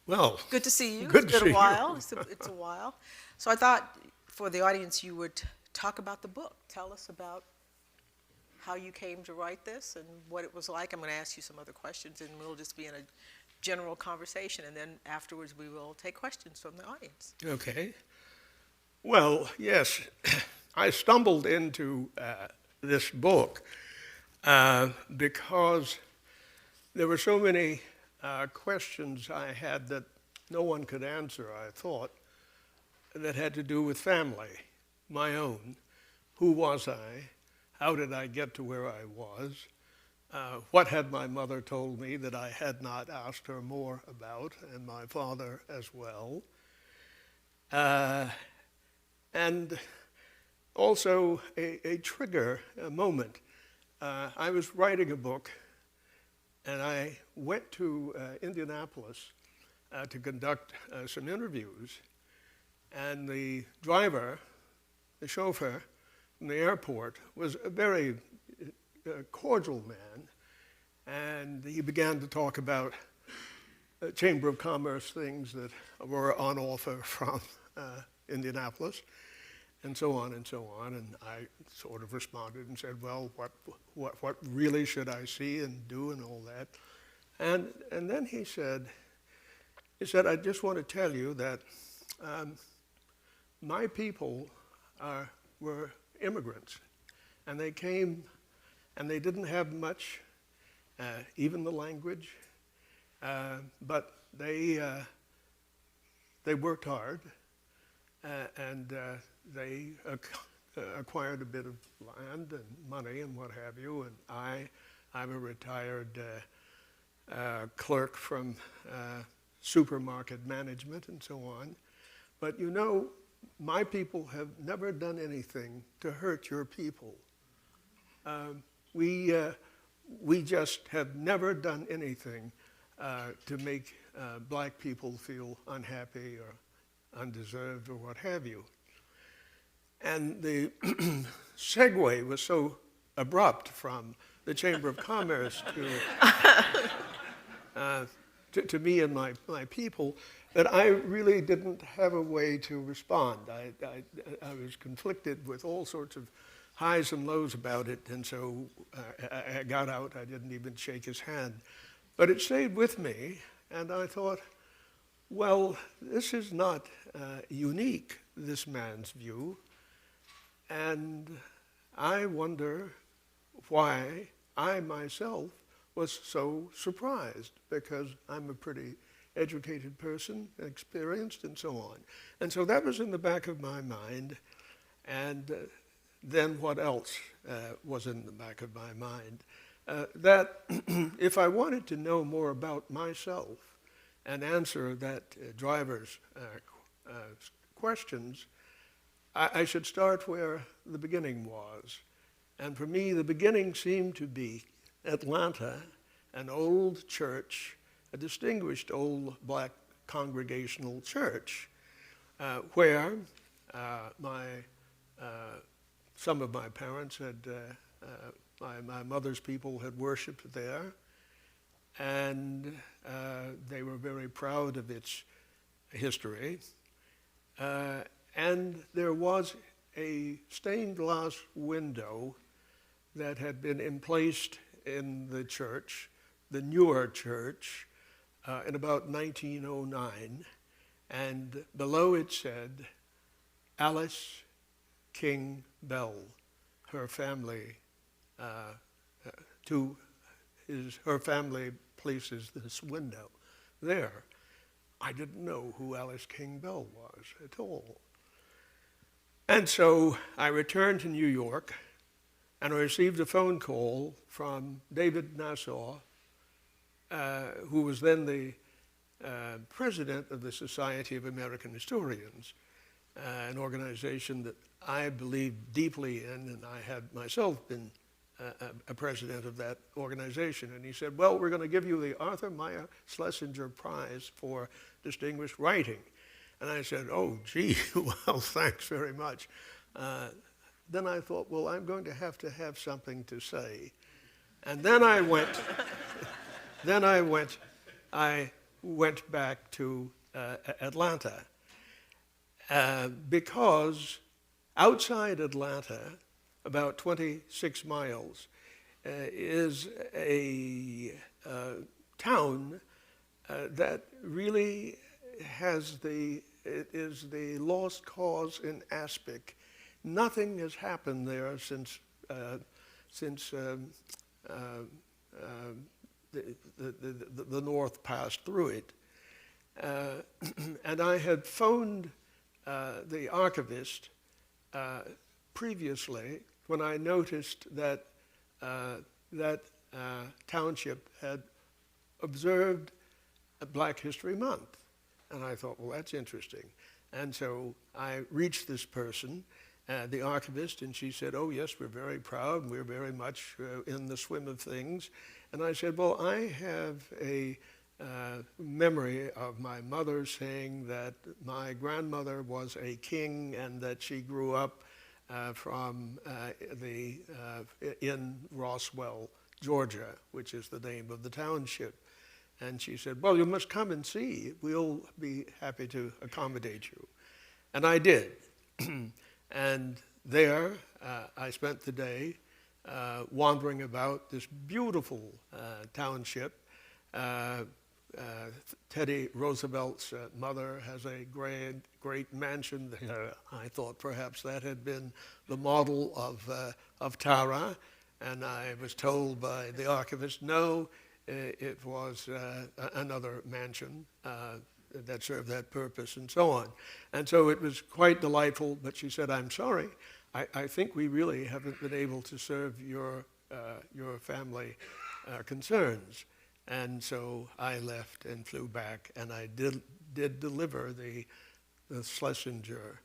Well, good to see you. good It's to been see a while. you. It's a while. So I thought for the audience you would talk about the book. Tell us about how you came to write this and what it was like. I'm going to ask you some other questions, and we'll just be in a general conversation, and then afterwards we will take questions from the audience. Okay. Well, yes, I stumbled into this book because there were so many questions I had that no one could answer, I thought, that had to do with family, my own. Who was I? How did I get to where I was? What had my mother told me that I had not asked her more about, and my father as well? And also a trigger, a moment. I was writing a book, and I went to Indianapolis to conduct some interviews. And the driver, the chauffeur from the airport, was a very cordial man. And he began to talk about Chamber of Commerce things that were on offer from Indianapolis, and so on and so on. And I sort of responded and said, well, what really should I see and do and all that? And then he said, I just want to tell you that my people were immigrants, and they came and they didn't have much, even the language, but they worked hard, and they acquired a bit of land and money and what have you. And I'm a retired clerk from supermarket management and so on. But you know, my people have never done anything to hurt your people. We just have never done anything to make black people feel unhappy or undeserved or what have you. And the segue was so abrupt from the Chamber of Commerce to me and my people that I really didn't have a way to respond. I was conflicted with all sorts of highs and lows about it, and so I got out. I didn't even shake his hand. But it stayed with me, and I thought, well, this is not unique, this man's view, and I wonder why I myself was so surprised, because I'm a pretty educated person, experienced, and so on. And so that was in the back of my mind, and then what else was in the back of my mind? That if I wanted to know more about myself and answer that driver's questions, I should start where the beginning was. And for me, the beginning seemed to be Atlanta, an old church, a distinguished old black congregational church, where some of my parents had, my mother's people had worshiped there, and they were very proud of its history. And there was a stained glass window that had been emplaced in the church, the newer church, in about 1909, and below it said, Alice King Bell, her family, her family places this window there. I didn't know who Alice King Bell was at all. And so I returned to New York, and I received a phone call from David Nassau, who was then the president of the Society of American Historians, an organization that I believed deeply in, and I had myself been a president of that organization. And he said, well, we're going to give you the Arthur Meyer Schlesinger Prize for Distinguished Writing. And I said, oh, gee, well, thanks very much. Then I thought, well, I'm going to have something to say. And then I went back to Atlanta because outside Atlanta, about 26 miles, is a town that really it is the lost cause in aspic. Nothing has happened there since the North passed through it. And I had phoned the archivist previously when I noticed that that township had observed Black History Month. And I thought, well, that's interesting. And so I reached this person, the archivist, and she said, oh, yes, we're very proud. We're very much in the swim of things. And I said, well, I have a memory of my mother saying that my grandmother was a king and that she grew up in Roswell, Georgia, which is the name of the township. And she said, well, you must come and see. We'll be happy to accommodate you. And I did. And there I spent the day wandering about this beautiful township. Teddy Roosevelt's mother has a great mansion there. I thought perhaps that had been the model of Tara, and I was told by the archivist, no, it was another mansion that served that purpose, and so on. And so it was quite delightful, but she said, I'm sorry, I think we really haven't been able to serve your family concerns. And so I left and flew back, and I did deliver the Schlesinger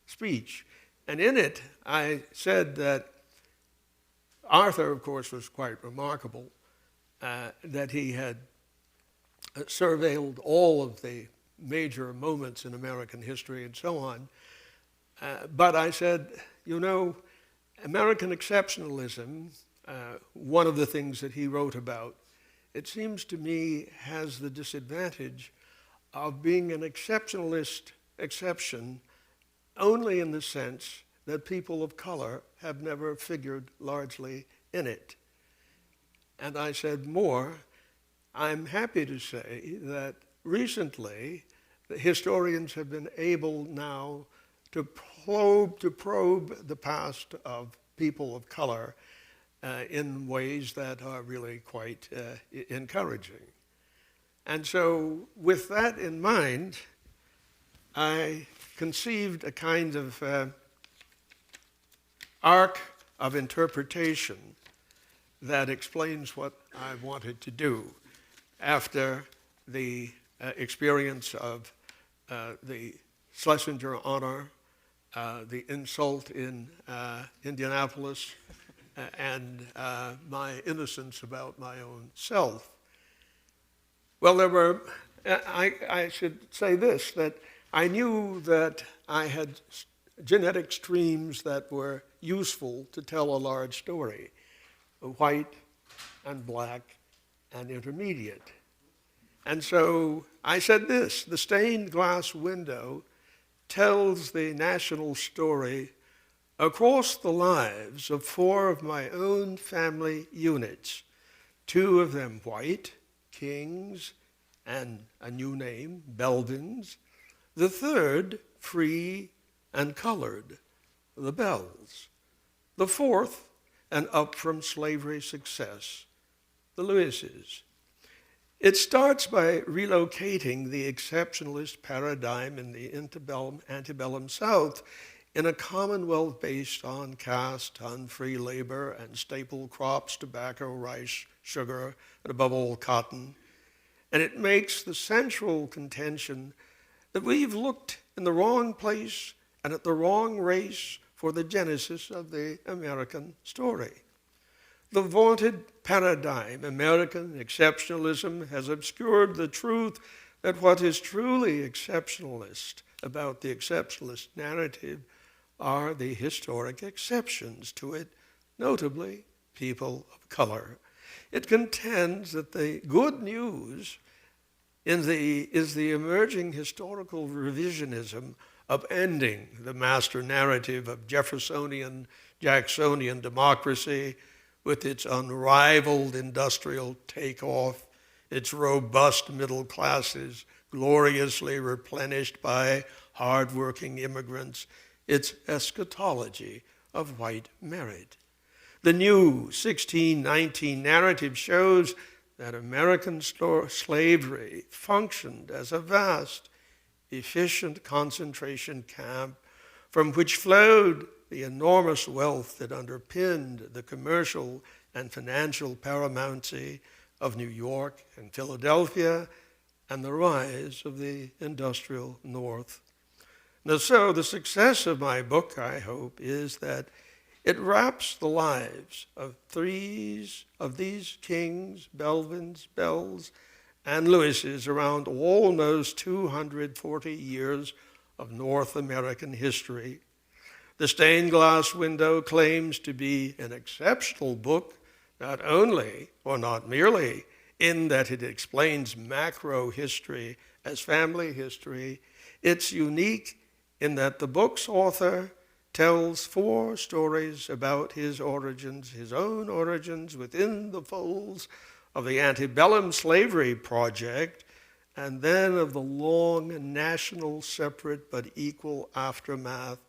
speech. And in it, I said that Arthur, of course, was quite remarkable, that he had surveilled all of the major moments in American history and so on. But I said, you know, American exceptionalism, one of the things that he wrote about, it seems to me has the disadvantage of being an exceptionalist exception only in the sense that people of color have never figured largely in it. And I said more, I'm happy to say that recently the historians have been able now to probe the past of people of color in ways that are really quite encouraging. And so with that in mind, I conceived a kind of arc of interpretation that explains what I wanted to do after the experience of the Schlesinger honor, the insult in Indianapolis, and my innocence about my own self. Well, there were, I should say this, that I knew that I had genetic streams that were useful to tell a large story, white and black and intermediate. And so I said this, the stained glass window tells the national story across the lives of 4 of my own family units, 2 of them white, kings, and a new name, Belvins, the 3rd free and colored, the Bells, the 4th an up from slavery success, the Lewises. It starts by relocating the exceptionalist paradigm in the antebellum South in a commonwealth based on caste, on free labor, and staple crops, tobacco, rice, sugar, and above all, cotton. And it makes the central contention that we've looked in the wrong place and at the wrong race for the genesis of the American story. The vaunted paradigm, American exceptionalism, has obscured the truth that what is truly exceptionalist about the exceptionalist narrative are the historic exceptions to it, notably people of color. It contends that the good news is the emerging historical revisionism upending the master narrative of Jeffersonian, Jacksonian democracy with its unrivaled industrial takeoff, its robust middle classes gloriously replenished by hardworking immigrants, its eschatology of white merit. The new 1619 narrative shows that American slavery functioned as a vast, efficient concentration camp from which flowed the enormous wealth that underpinned the commercial and financial paramountcy of New York and Philadelphia and the rise of the industrial North. Now, so the success of my book, I hope, is that it wraps the lives of these kings, Belvins, Bells, and Lewises around almost 240 years of North American history. The Stained Glass Window claims to be an exceptional book, not only, or not merely, in that it explains macro history as family history. It's unique in that the book's author tells 4 stories about his origins, his own origins within the folds of the antebellum slavery project, and then of the long national separate but equal aftermath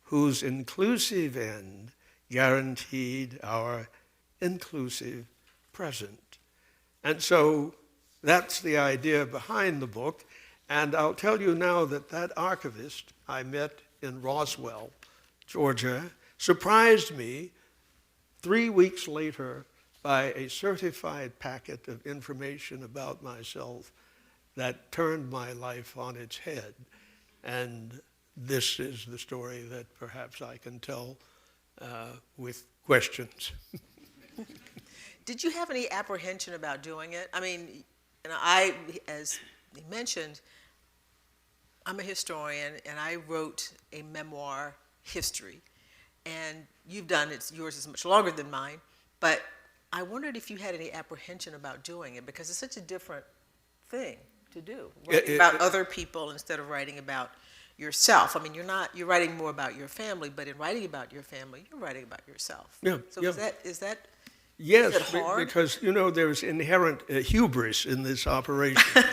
whose inclusive end guaranteed our inclusive present. And so that's the idea behind the book. And I'll tell you now that that archivist I met in Roswell, Georgia, surprised me 3 weeks later by a certified packet of information about myself that turned my life on its head. And this is the story that perhaps I can tell with questions. Did you have any apprehension about doing it? I mean, and I, as you mentioned, I'm a historian, and I wrote a memoir history. And you've done it, yours is much longer than mine, but I wondered if you had any apprehension about doing it, because it's such a different thing to do, writing about other people instead of writing about yourself. I mean, you're writing more about your family, but in writing about your family, you're writing about yourself. Yeah. So yeah. is that Yes, is it hard? because, there's inherent hubris in this operation.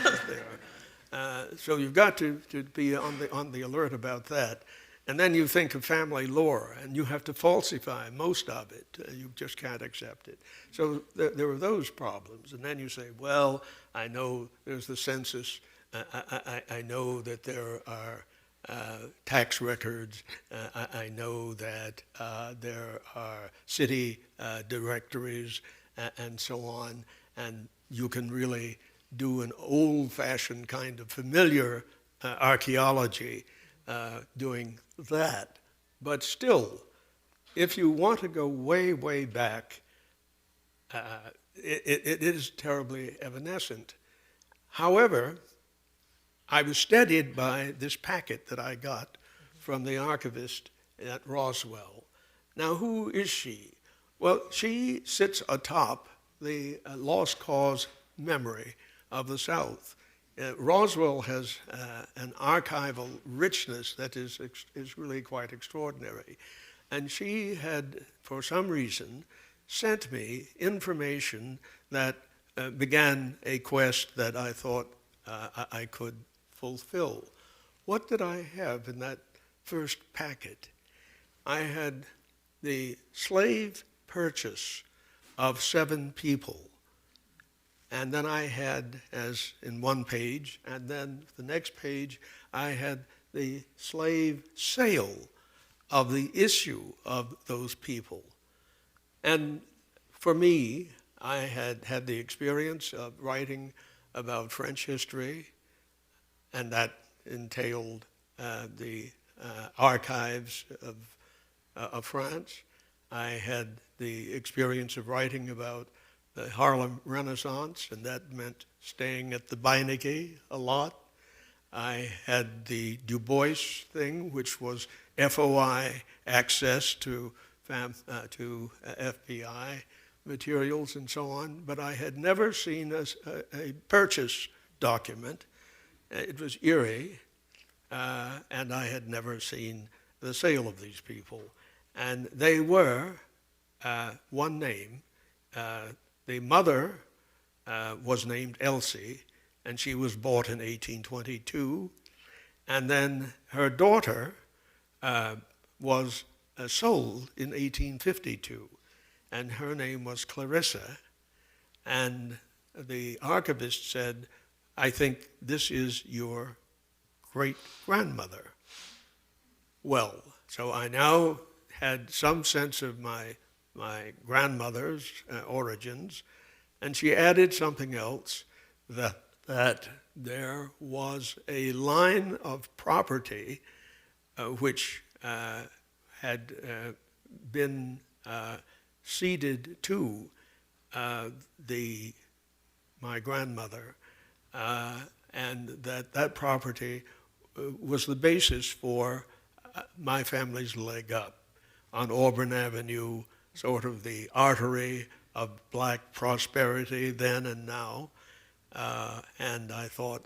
So you've got to be on the alert about that. And then you think of family lore, and you have to falsify most of it. You just can't accept it. So there are those problems. And then you say, well, I know there's the census. I know that there are tax records. I know that there are city directories and so on. And you can really do an old-fashioned kind of familiar archaeology doing that. But still, if you want to go way, way back, it is terribly evanescent. However, I was steadied by this packet that I got from the archivist at Roswell. Now, who is she? Well, she sits atop the lost cause memory of the South. Roswell has an archival richness that is really quite extraordinary. And she had, for some reason, sent me information that began a quest that I thought I could fulfill. What did I have in that first packet? I had the slave purchase of 7 people. And then I had, as in one page, and then the next page, I had the slave sale of the issue of those people. And for me, I had had the experience of writing about French history, and that entailed the archives of France. I had the experience of writing about the Harlem Renaissance, and that meant staying at the Beinecke a lot. I had the Du Bois thing, which was FOI access to FBI, materials and so on, but I had never seen a purchase document. It was eerie, and I had never seen the sale of these people. And they were one name. The mother was named Elsie, and she was bought in 1822. And then her daughter was sold in 1852, and her name was Clarissa. And the archivist said, "I think this is your great-grandmother." Well, so I now had some sense of my grandmother's origins, and she added something else, that there was a line of property which had been ceded to my grandmother, and that property was the basis for my family's leg up on Auburn Avenue, sort of the artery of black prosperity then and now. And I thought,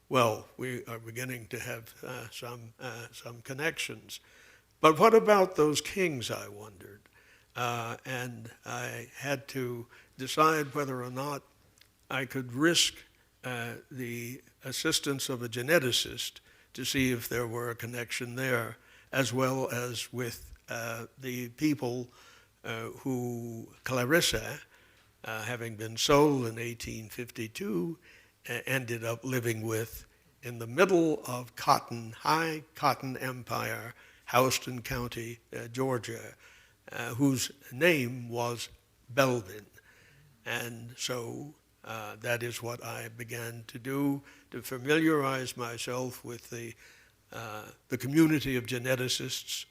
well, we are beginning to have some connections. But what about those kings, I wondered. And I had to decide whether or not I could risk the assistance of a geneticist to see if there were a connection there, as well as with the people who Clarissa, having been sold in 1852, ended up living with in the middle of high cotton empire, Houston County, Georgia, whose name was Belvin. And so that is what I began to do, to familiarize myself with the community of geneticists.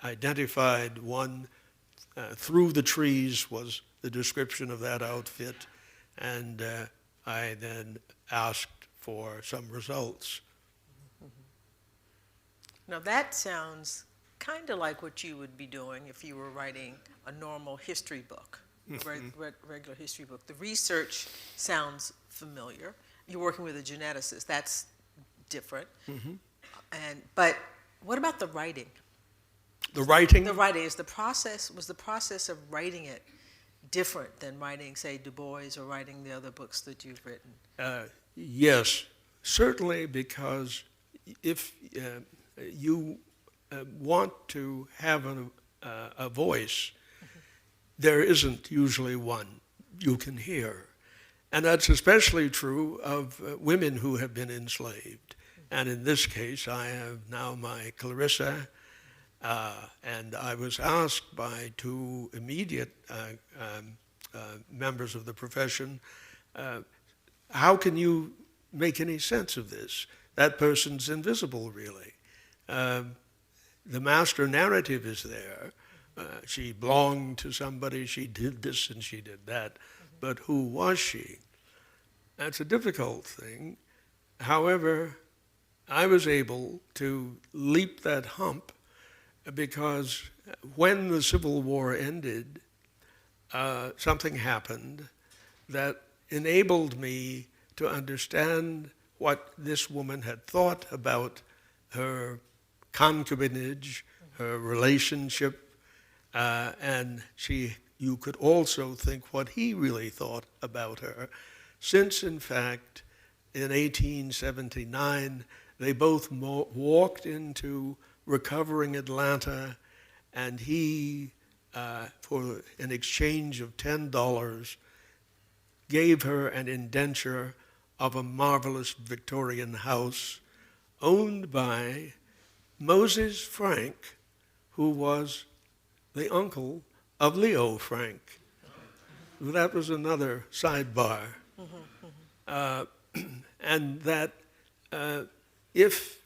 Identified one through the trees was the description of that outfit, and I then asked for some results. Now that sounds kind of like what you would be doing if you were writing a normal history book, regular history book. The research sounds familiar. You're working with a geneticist. That's different. But what about the writing? The writing? The writing was the process of writing it different than writing, say, Du Bois or writing the other books that you've written? Yes, certainly, because if you want to have a voice, there isn't usually one you can hear. And that's especially true of women who have been enslaved. And in this case, I have now my Clarissa, and I was asked by two immediate members of the profession, how can you make any sense of this? That person's invisible, really. The master narrative is there. She belonged to somebody, she did this and she did that, but who was she? That's a difficult thing. However, I was able to leap that hump because when the Civil War ended, something happened that enabled me to understand what this woman had thought about her concubinage, her relationship, and you could also think what he really thought about her, since in fact in 1879 they both walked into recovering Atlanta, and he, for an exchange of $10, gave her an indenture of a marvelous Victorian house owned by Moses Frank, who was the uncle of Leo Frank. That was another sidebar. And that if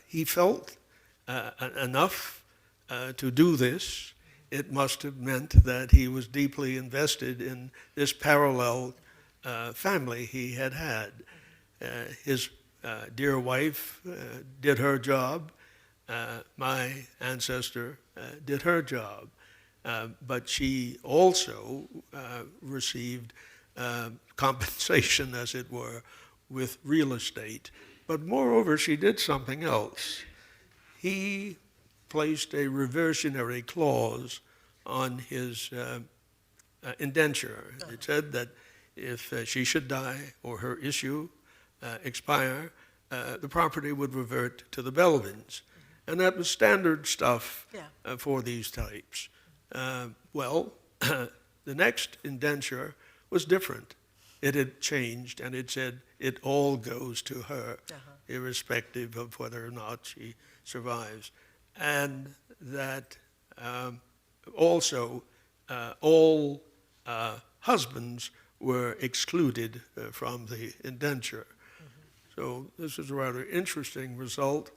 he felt enough to do this, it must have meant that he was deeply invested in this parallel family he had had. His dear wife did her job. My ancestor did her job. but she also received compensation, as it were, with real estate. But moreover, she did something else. He placed a reversionary clause on his indenture. It said that if she should die or her issue expire, the property would revert to the Belvins. And that was standard stuff for these types. Well, the next indenture was different. It had changed, and it said it all goes to her, irrespective of whether or not she survives. And that also all husbands were excluded from the indenture. So this is a rather interesting result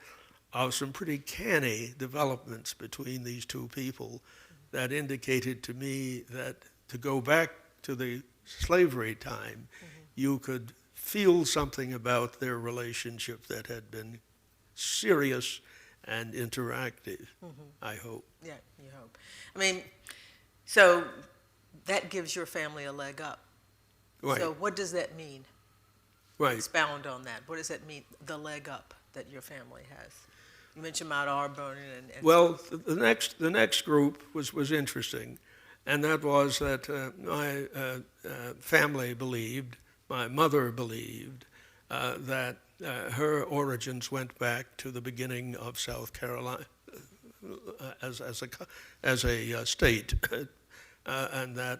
of some pretty canny developments between these two people that indicated to me that to go back to the slavery time, you could feel something about their relationship that had been serious and interactive, I hope. Yeah, you hope. I mean, so that gives your family a leg up. Right. So what does that mean? Right. Expound on that. What does that mean, the leg up that your family has? You mentioned Mount Auburn and Well, the next group was interesting, and that was that my family believed, my mother believed, that her origins went back to the beginning of South Carolina as a state, and that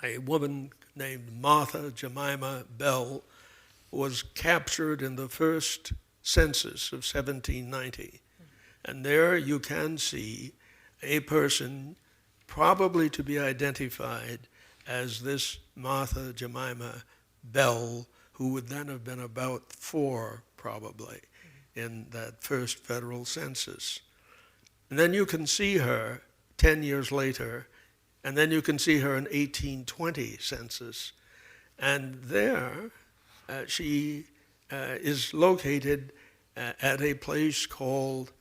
a woman named Martha Jemima Bell was captured in the first census of 1790. And there you can see a person probably to be identified as this Martha Jemima Bell, who would then have been about 4, probably, in that first federal census. And then you can see her 10 years later, and then you can see her in 1820 census. And there she is located at a place called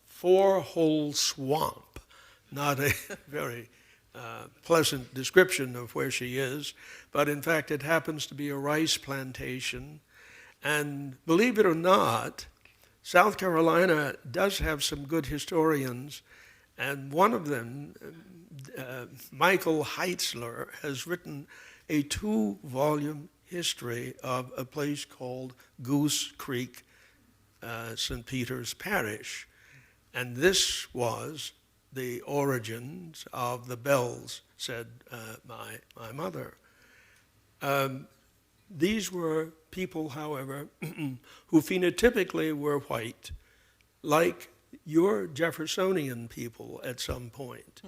Four Hole Swamp. Not a very pleasant description of where she is, but in fact it happens to be a rice plantation. And believe it or not, South Carolina does have some good historians, and one of them, Michael Heitzler, has written a 2-volume history of a place called Goose Creek, St. Peter's Parish. And this was the origins of the Bells, said my mother. These were people, however, who phenotypically were white, like your Jeffersonian people at some point.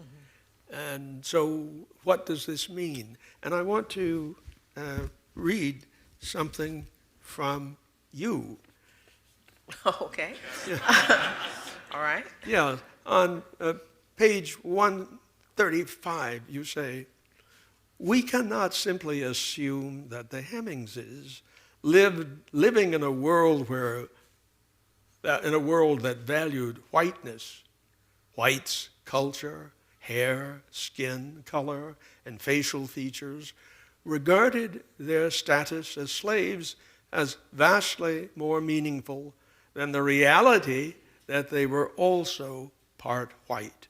And so what does this mean? And I want to read something from you. Okay. All right. Yeah, on page 135, you say, "We cannot simply assume that the Hemmingses living in a world that valued whiteness, whites, culture, hair, skin color, and facial features, regarded their status as slaves as vastly more meaningful than the reality that they were also part white.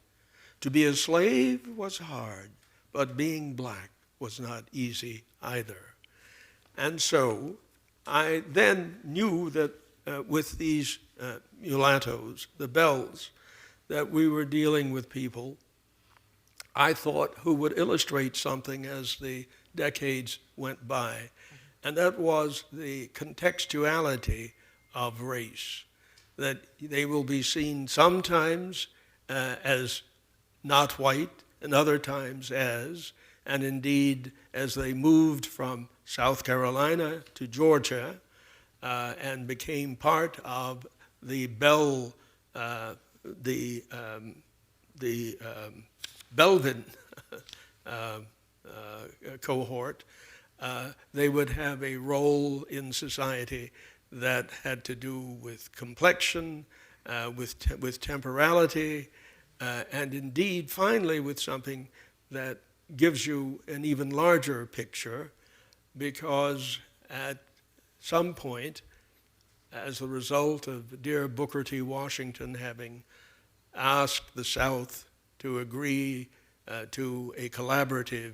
To be a slave was hard, but being black was not easy either." And so I then knew that with these mulattoes, the Bells, that we were dealing with people, I thought, who would illustrate something as the decades went by, and that was the contextuality of race, that they will be seen sometimes as not white and other times as, and indeed as they moved from South Carolina to Georgia and became part of the Belvin cohort, they would have a role in society that had to do with complexion, with temporality, and indeed, finally, with something that gives you an even larger picture, because at some point, as a result of dear Booker T. Washington having asked the South to agree to a collaborative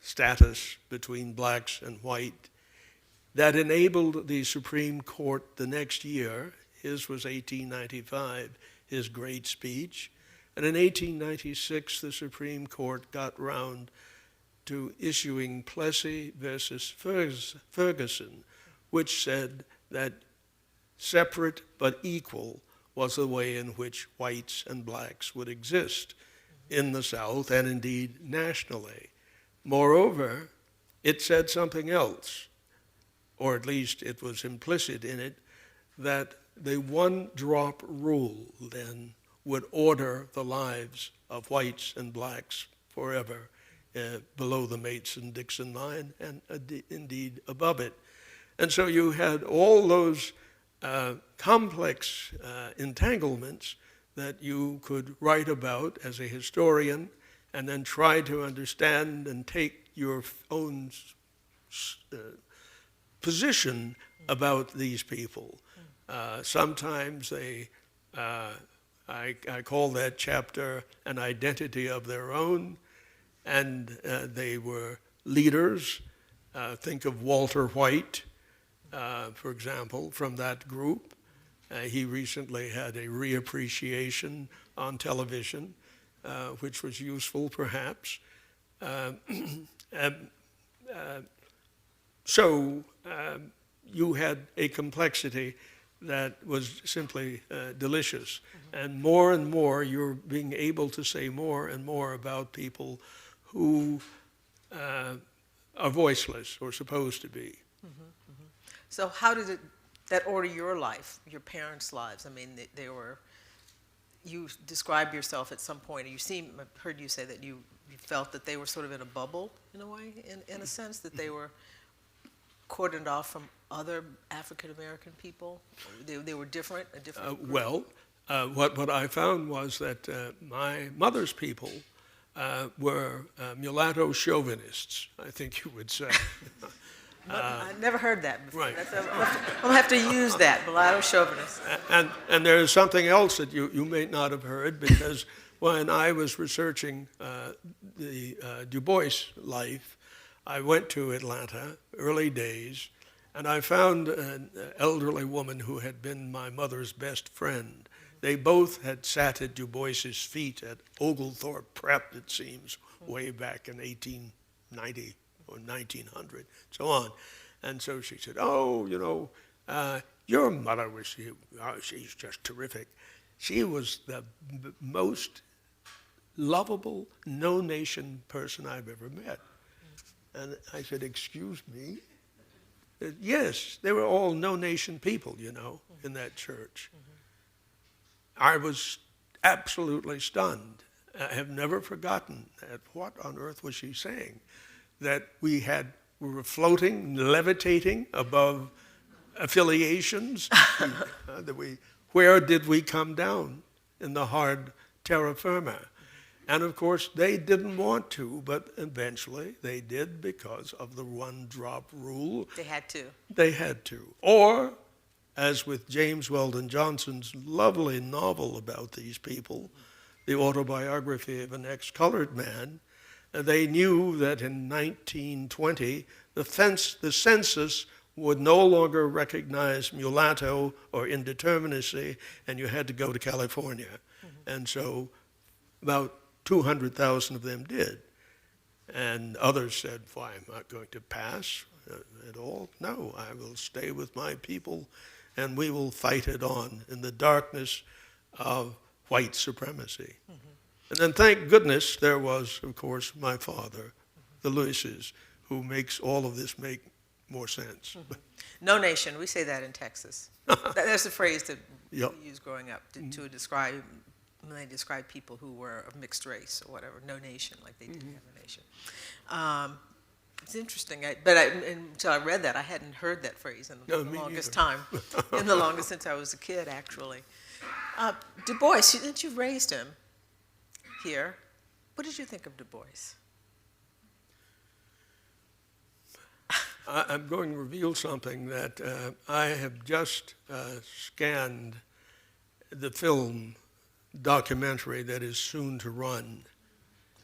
status between blacks and white, that enabled the Supreme Court the next year, his was 1895, his great speech, and in 1896 the Supreme Court got round to issuing Plessy versus Ferguson, which said that separate but equal was the way in which whites and blacks would exist in the South and indeed nationally. Moreover, it said something else, or at least it was implicit in it, that the one-drop rule then would order the lives of whites and blacks forever below the Mason-Dixon line and indeed above it. And so you had all those complex entanglements that you could write about as a historian and then try to understand and take your own position about these people. Sometimes they, I call that chapter an identity of their own, and they were leaders. Think of Walter White, for example, from that group. He recently had a reappreciation on television, which was useful, perhaps. So you had a complexity that was simply delicious. And more you're being able to say more and more about people who are voiceless or supposed to be. So how did that order your life, your parents' lives? I mean, they were, you describe yourself at some point, I've heard you say that you felt that they were sort of in a bubble, in a way, in a sense, that they were cordoned off from other African-American people? They were different, a different group? What I found was that my mother's people were mulatto chauvinists, I think you would say. I never heard that before. Right. I'll have to use that, mulatto chauvinist. And there's something else that you may not have heard, because when I was researching the Du Bois life, I went to Atlanta, early days, and I found an elderly woman who had been my mother's best friend. They both had sat at Du Bois's feet at Oglethorpe Prep, it seems, way back in 1890 or 1900, so on. And so she said, oh, you know, your mother was, she's just terrific. She was the most lovable, no-nation person I've ever met. And I said, excuse me? Yes, they were all no-nation people, you know, in that church. I was absolutely stunned. I have never forgotten that. What on earth was she saying? That we were floating, levitating above affiliations? Where did we come down in the hard terra firma? And of course, they didn't want to, but eventually they did because of the one-drop rule. They had to. They had to. Or, as with James Weldon Johnson's lovely novel about these people, the autobiography of an ex-colored man, they knew that in 1920, the census would no longer recognize mulatto or indeterminacy, and you had to go to California. And so about 200,000 of them did. And others said, why, I'm not going to pass at all. No, I will stay with my people, and we will fight it on in the darkness of white supremacy. And then, thank goodness, there was, of course, my father, the Lewises, who makes all of this make more sense. No nation, we say that in Texas. That's a phrase that we used growing up to describe, when they describe people who were of mixed race or whatever, no nation, like they didn't have a nation. It's interesting, until I read that, I hadn't heard that phrase in the longest time, in the longest since I was a kid, actually. Du Bois, since you raised him here, what did you think of Du Bois? I'm going to reveal something that I have just scanned the film documentary that is soon to run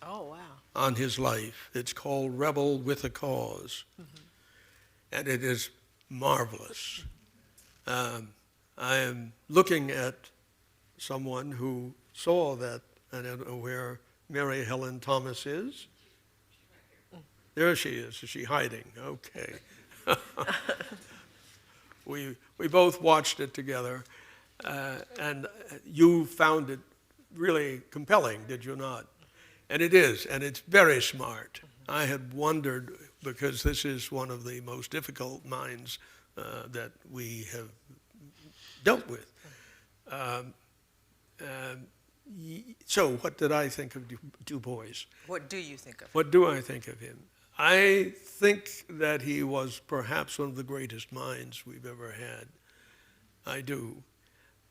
Oh, wow. on his life. It's called Rebel with a Cause, and it is marvelous. I am looking at someone who saw that. I don't know where Mary Helen Thomas is. There she is. Is she hiding? Okay. We both watched it together, and you found it really compelling, did you not? And it is, and it's very smart. I had wondered, because this is one of the most difficult minds that we have dealt with. So what did I think of Du Bois? What do you think of him? What do I think of him? I think that he was perhaps one of the greatest minds we've ever had. I do.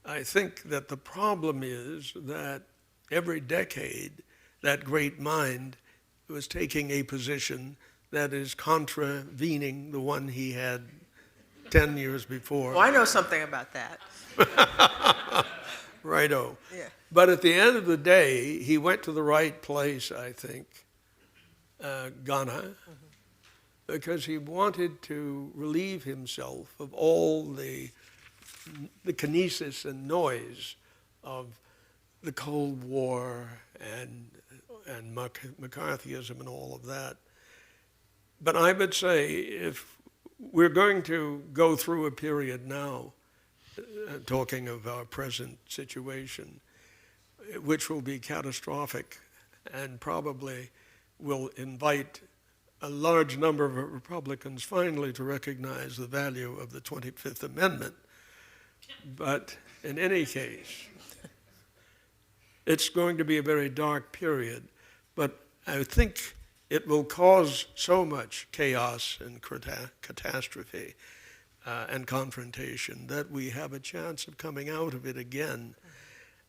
I think that the problem is that every decade, that great mind was taking a position that is contravening the one he had 10 years before. Well, I know something about that. Righto. Yeah. But at the end of the day, he went to the right place, I think, Ghana, because he wanted to relieve himself of all the kinesis and noise of the Cold War and McCarthyism and all of that. But I would say if we're going to go through a period now, talking of our present situation, which will be catastrophic and probably will invite a large number of Republicans finally to recognize the value of the 25th Amendment. But in any case, it's going to be a very dark period, but I think it will cause so much chaos and catastrophe and confrontation that we have a chance of coming out of it again.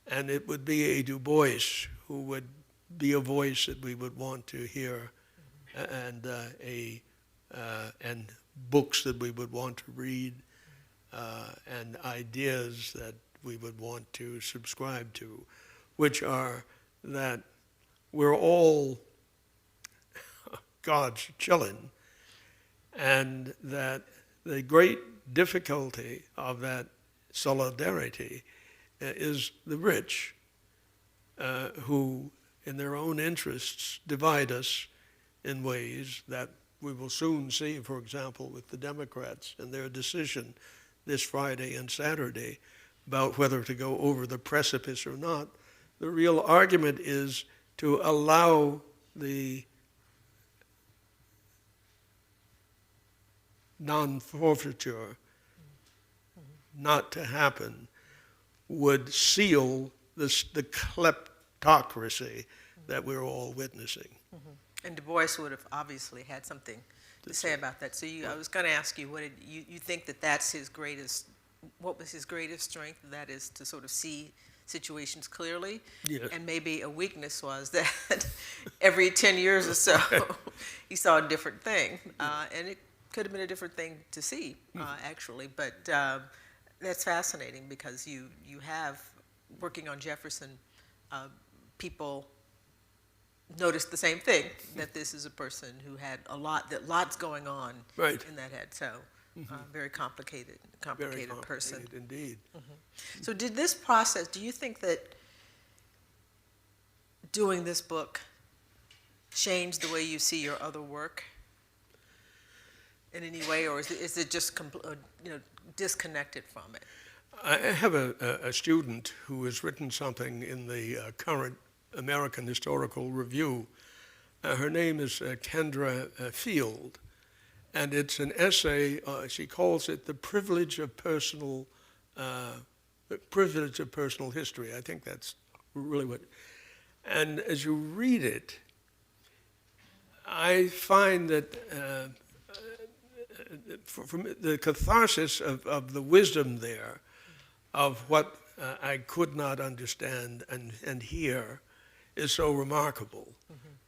And it would be a Du Bois who would be a voice that we would want to hear, and and books that we would want to read, and ideas that we would want to subscribe to, which are that we're all God's children, and that the great difficulty of that solidarity is the rich, who in their own interests divide us in ways that we will soon see, for example, with the Democrats and their decision this Friday and Saturday about whether to go over the precipice or not. The real argument is to allow the non-forfeiture not to happen would seal the kleptocracy that we're all witnessing. And Du Bois would have obviously had something to say about that. So I was going to ask you, what did you think that's his greatest, what was his greatest strength? That is to sort of see situations clearly. Yes. And maybe a weakness was that every 10 years or so, he saw a different thing. And it could have been a different thing to see, actually. But that's fascinating because you have, working on Jefferson, people noticed the same thing, that this is a person who had lots going on in that head. So very complicated person. Indeed. So did this process, do you think that doing this book changed the way you see your other work in any way, or is it just disconnected from it? I have a student who has written something in the current American Historical Review. Her name is Kendra Field, and it's an essay. She calls it "The Privilege of Personal History." I think that's really what. And as you read it, I find that from the catharsis of the wisdom there, of what I could not understand and hear is so remarkable.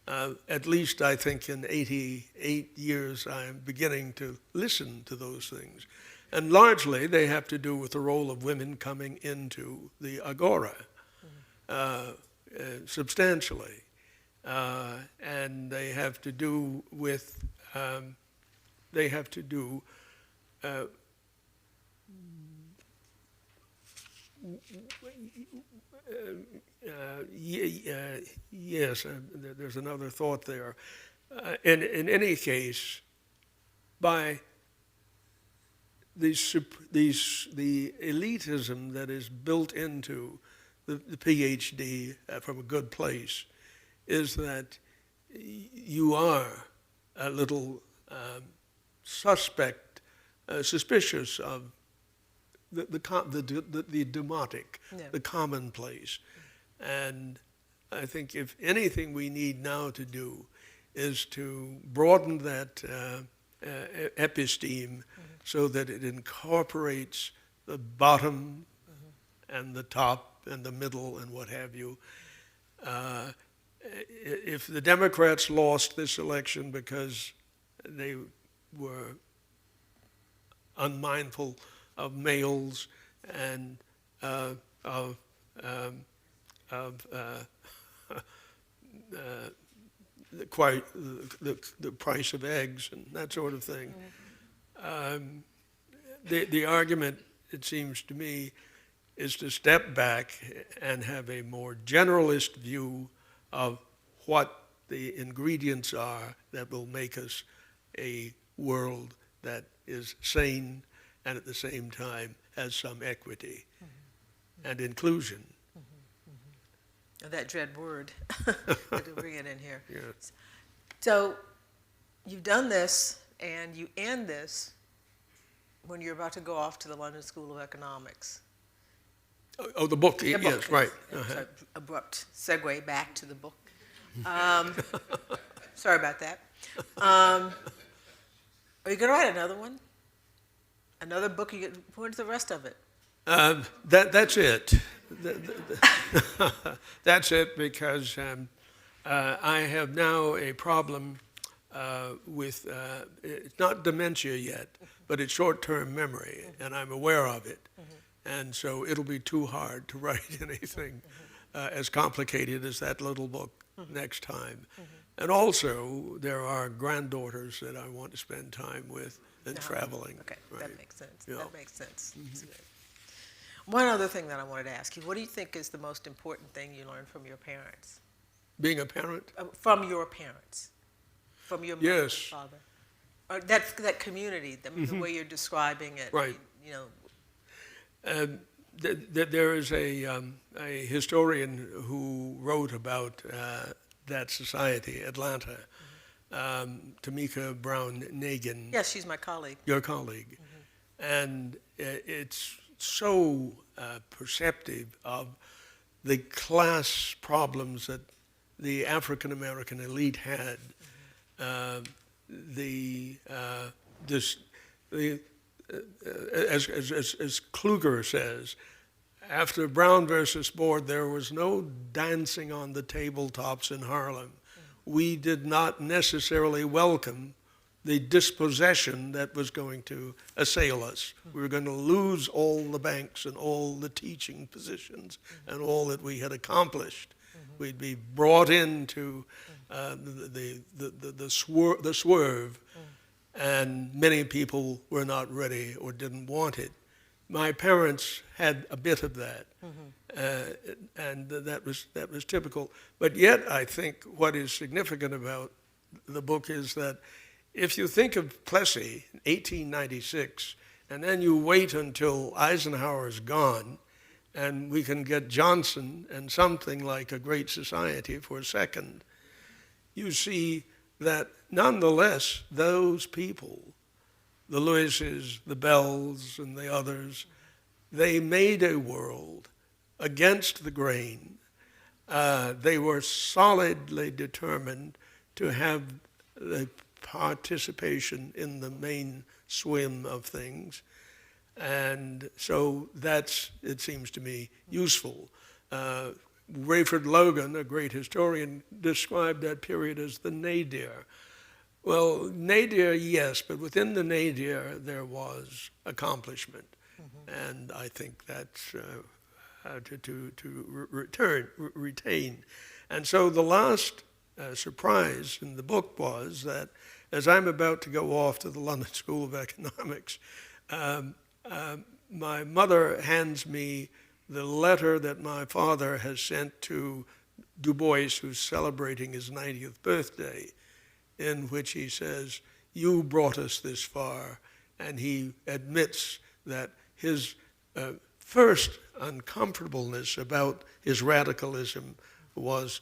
At least I think in 88 years I'm beginning to listen to those things. And largely they have to do with the role of women coming into the agora, substantially. And they have to do with, yes, there's another thought there. In any case, by the elitism that is built into the PhD from a good place is that you are a little suspicious of the demotic, the commonplace. And I think if anything we need now to do is to broaden that episteme so that it incorporates the bottom and the top and the middle and what have you. If the Democrats lost this election because they were unmindful of males and of the price of eggs and that sort of thing. The argument, it seems to me, is to step back and have a more generalist view of what the ingredients are that will make us a world that is sane and at the same time has some equity and inclusion. That dread word, to bring it in here. Yes. So you've done this, and you end this when you're about to go off to the London School of Economics. Oh, the book, The yes, book, right. So abrupt segue back to the book. Sorry about that. Are you going to write another one? Another book? Where's the rest of it? That's it. That's it, because I have now a problem with, it's not dementia yet, but it's short-term memory, and I'm aware of it. And so it'll be too hard to write anything as complicated as that little book next time. And also, there are granddaughters that I want to spend time with and traveling. Okay, right? that makes sense. Yeah. That makes sense. That's good. One other thing that I wanted to ask you, what do you think is the most important thing you learned from your parents? Being a parent? From your parents, from your mother and Yes. father? Or that community, the way you're describing it. Right. You know, There is a historian who wrote about that society, Atlanta, Tamika Brown Nagin. yes, she's my colleague. Your colleague. And it's so perceptive of the class problems that the African American elite had. As Kluger says, after Brown versus Board, there was no dancing on the tabletops in Harlem. We did not necessarily welcome the dispossession that was going to assail us. We were going to lose all the banks and all the teaching positions and all that we had accomplished. We'd be brought into the swerve, and many people were not ready or didn't want it. My parents had a bit of that, and that was typical. But yet, I think what is significant about the book is that if you think of Plessy in 1896, and then you wait until Eisenhower's gone, and we can get Johnson and something like A Great Society for a second, you see that nonetheless, those people, the Lewises, the Bells, and the others, they made a world against the grain. They were solidly determined to have the participation in the main swim of things. And so that's, it seems to me, useful. Rayford Logan, a great historian, described that period as the nadir. Well, nadir, yes, but within the nadir there was accomplishment. And I think that's retain. And so the last surprise in the book was that as I'm about to go off to the London School of Economics, my mother hands me the letter that my father has sent to Du Bois, who's celebrating his 90th birthday, in which he says, "You brought us this far," and he admits that his first uncomfortableness about his radicalism was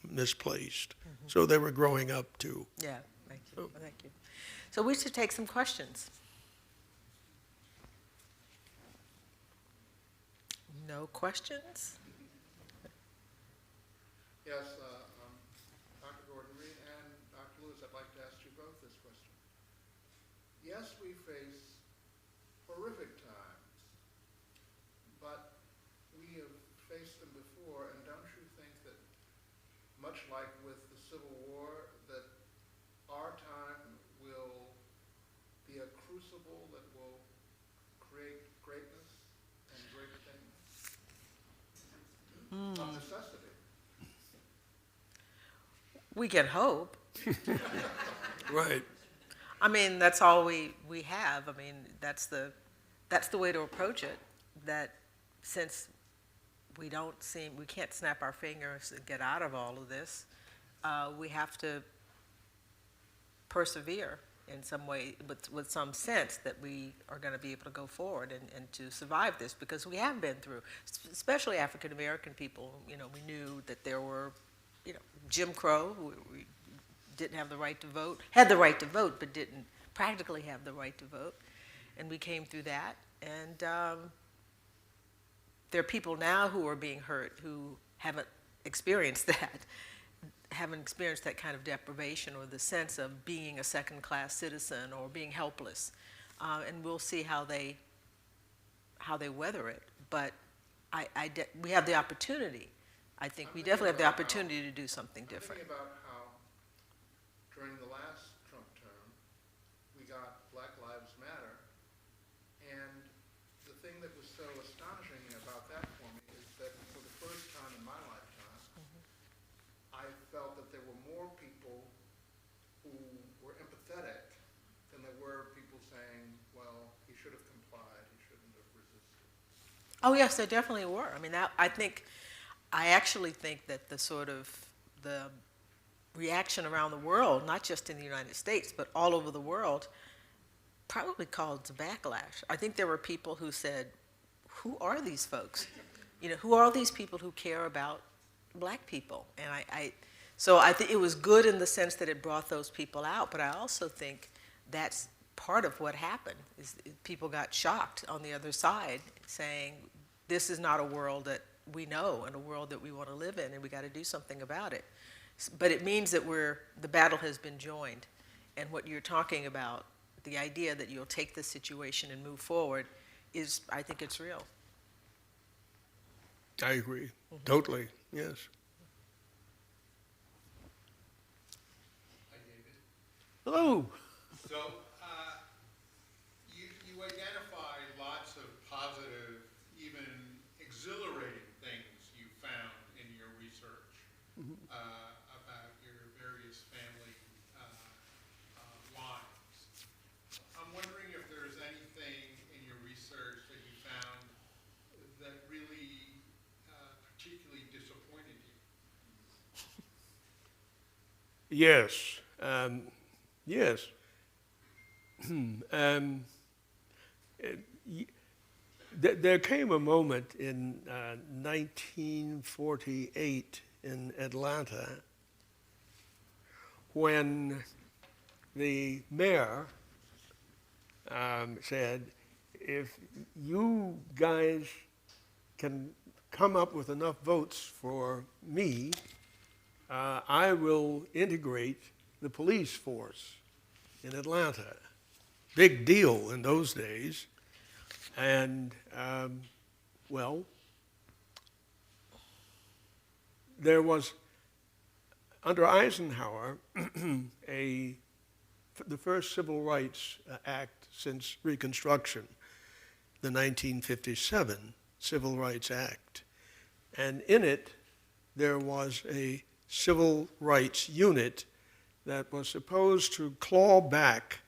misplaced. So they were growing up too. Yeah, thank you. Thank you. So we should take some questions. No questions? Yes, Dr. Gordon-Reed and Dr. Lewis, I'd like to ask you both this question. Yes, we face horrific times, but we have faced them before, and don't you think that, much like with the Civil War, that our time will be a crucible that will create greatness and great things? Of necessity. We can hope. Right. I mean, that's all we have. I mean, that's the way to approach it. That since we can't snap our fingers and get out of all of this, we have to persevere in some way, with some sense that we are going to be able to go forward and to survive this, because we have been through, especially African American people. You know, we knew that there were, you know, Jim Crow, we didn't have the right to vote, had the right to vote, but didn't practically have the right to vote. And we came through that. And there are people now who are being hurt who haven't experienced that, haven't experienced that kind of deprivation or the sense of being a second-class citizen or being helpless. And we'll see how they weather it. But we have the opportunity. I think we definitely have the opportunity to do something different. I'm thinking about how during the last Trump term, we got Black Lives Matter, and the thing that was so astonishing about that for me is that for the first time in my lifetime, I felt that there were more people who were empathetic than there were people saying, well, he should have complied, he shouldn't have resisted. Oh yes, there definitely were. I mean, I actually think that the reaction around the world, not just in the United States, but all over the world, probably caused a backlash. I think there were people who said, who are these folks? You know, who are these people who care about black people? And so I think it was good in the sense that it brought those people out, but I also think that's part of what happened, is people got shocked on the other side, saying, this is not a world that we know and a world that we want to live in, and we got to do something about it. But it means that the battle has been joined, and what you're talking about, the idea that you'll take this situation and move forward, I think it's real. I agree. Totally. Yes. Hi, David. Hello. So you identify lots of positive, even exhilarating things you found in your research about your various family lines. I'm wondering if there's anything in your research that you found that really particularly disappointed you. Yes. Yes. There came a moment in 1948 in Atlanta when the mayor said, if you guys can come up with enough votes for me, I will integrate the police force in Atlanta. Big deal in those days. And, well, there was, under Eisenhower, the first Civil Rights Act since Reconstruction, the 1957 Civil Rights Act. And in it, there was a civil rights unit that was supposed to claw back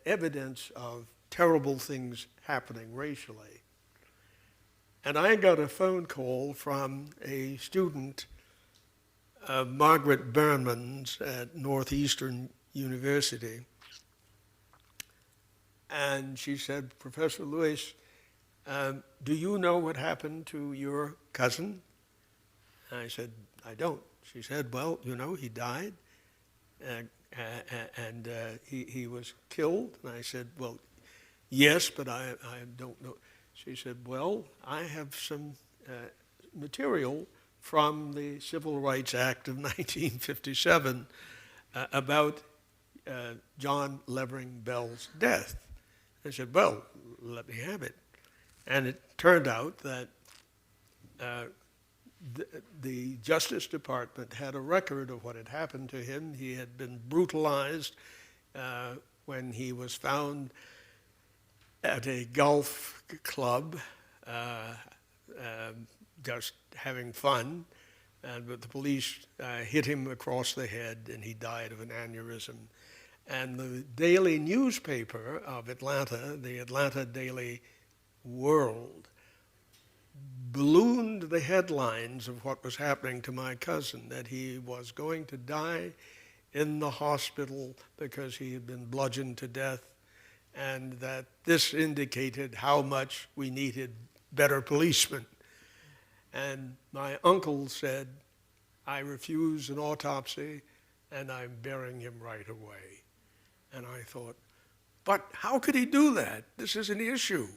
evidence of terrible things happening racially. And I got a phone call from a student of Margaret Berman's at Northeastern University. And she said, Professor Lewis, do you know what happened to your cousin? And I said, I don't. She said, well, you know, he died, and he was killed. And I said, well, yes, but I don't know. She said, well, I have some material from the Civil Rights Act of 1957 about John Levering Bell's death. I said, well, let me have it. And it turned out that the Justice Department had a record of what had happened to him. He had been brutalized when he was found at a golf club, just having fun, but the police hit him across the head and he died of an aneurysm. And the daily newspaper of Atlanta, the Atlanta Daily World, ballooned the headlines of what was happening to my cousin, that he was going to die in the hospital because he had been bludgeoned to death, and that this indicated how much we needed better policemen. And my uncle said, I refuse an autopsy, and I'm burying him right away. And I thought, but how could he do that? This is an issue.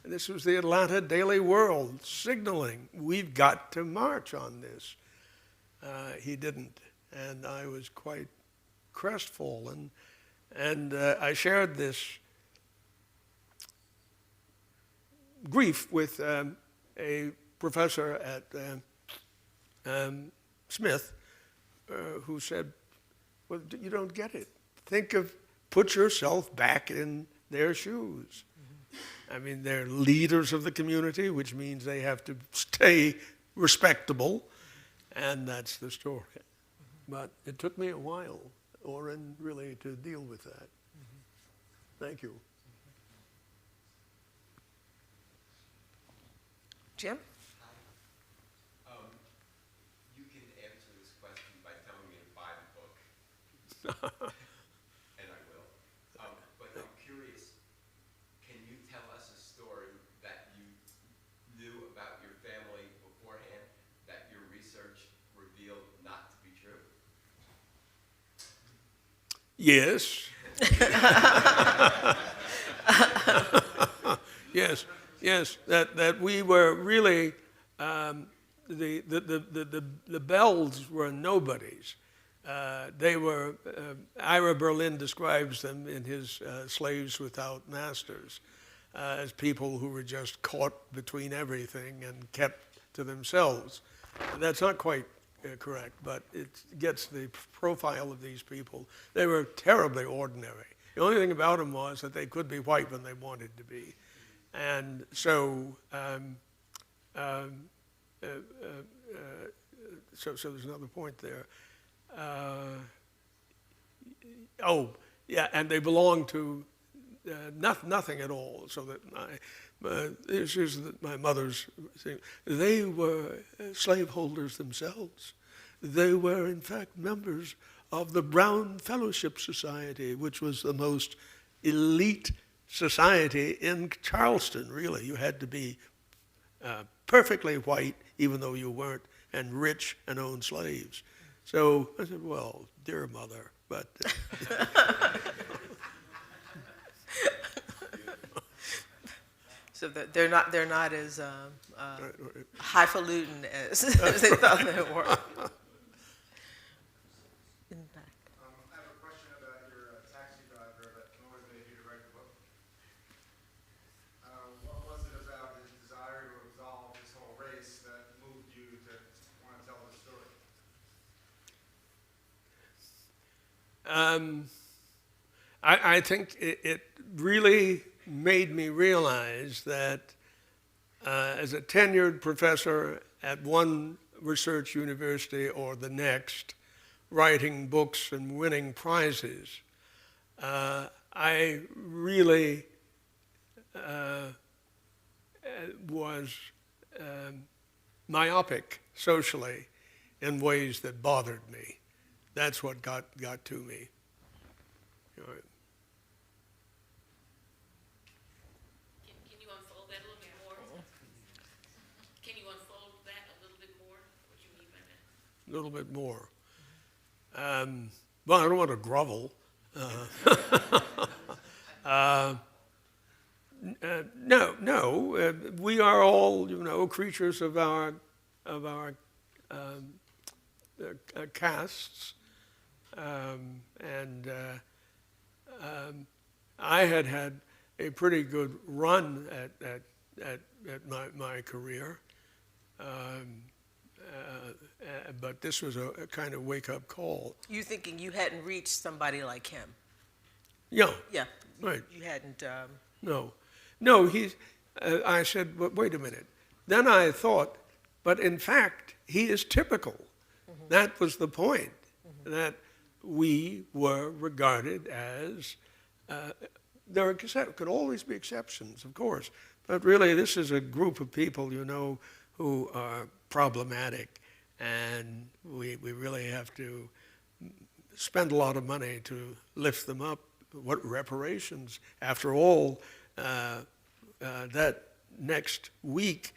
And this was the Atlanta Daily World signaling, we've got to march on this. He didn't, and I was quite crestfallen. And I shared this grief with a professor at Smith who said, well, you don't get it. Put yourself back in their shoes. I mean, they're leaders of the community, which means they have to stay respectable, and that's the story. But it took me a while, Oren, really, to deal with that. Thank you. Jim? You can answer this question by telling me to buy the book. And I will. But I'm curious, can you tell us a story that you knew about your family beforehand that your research revealed not to be true? Yes. Yes, that we were really, the Bells were nobodies. They were, Ira Berlin describes them in his Slaves Without Masters as people who were just caught between everything and kept to themselves. That's not quite correct, but it gets the profile of these people. They were terribly ordinary. The only thing about them was that they could be white when they wanted to be. And so, so there's another point there. Oh, yeah, and they belonged to nothing at all. So that this is my mother's thing. They were slaveholders themselves. They were, in fact, members of the Brown Fellowship Society, which was the most elite society in Charleston, really. You had to be perfectly white, even though you weren't, and rich and owned slaves. So I said, well, dear mother, but... So that they're not as highfalutin as they thought they were. In the back. I have a question about your taxi driver that motivated you to write the book. I think it really made me realize that as a tenured professor at one research university or the next, writing books and winning prizes, I really was myopic socially in ways that bothered me. That's what got to me. You know, Can you unfold that a little bit more? Can you unfold that a little bit more? What you mean by that? a little bit more. Well, I don't want to grovel. No. We are all, creatures of our castes, and I had a pretty good run at my career, but this was a kind of wake-up call. You thinking you hadn't reached somebody like him? Yeah. Yeah. Right. You hadn't. No. I said, but wait a minute. Then I thought, but in fact, he is typical. Mm-hmm. That was the point. Mm-hmm. That we were regarded as. There could always be exceptions, of course, but really, this is a group of people, who are problematic, and we really have to spend a lot of money to lift them up. What reparations? After all, that next week,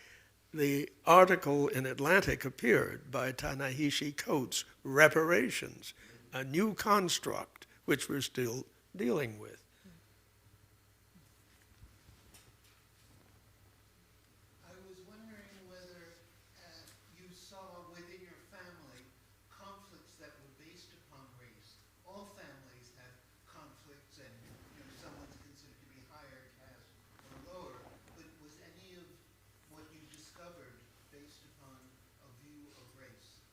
the article in Atlantic appeared by Ta-Nehisi Coates, Reparations, a new construct, which we're still dealing with. I was wondering whether you saw within your family conflicts that were based upon race. All families have conflicts, and someone's considered to be higher caste or lower. But was any of what you discovered based upon a view of race?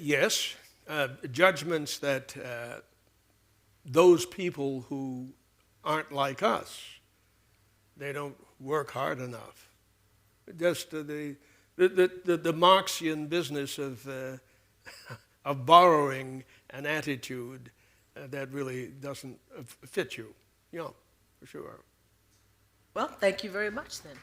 Yes, judgments that those people who aren't like us, they don't work hard enough. Just the Marxian business of borrowing an attitude that really doesn't fit you. Yeah, for sure. Well, thank you very much then.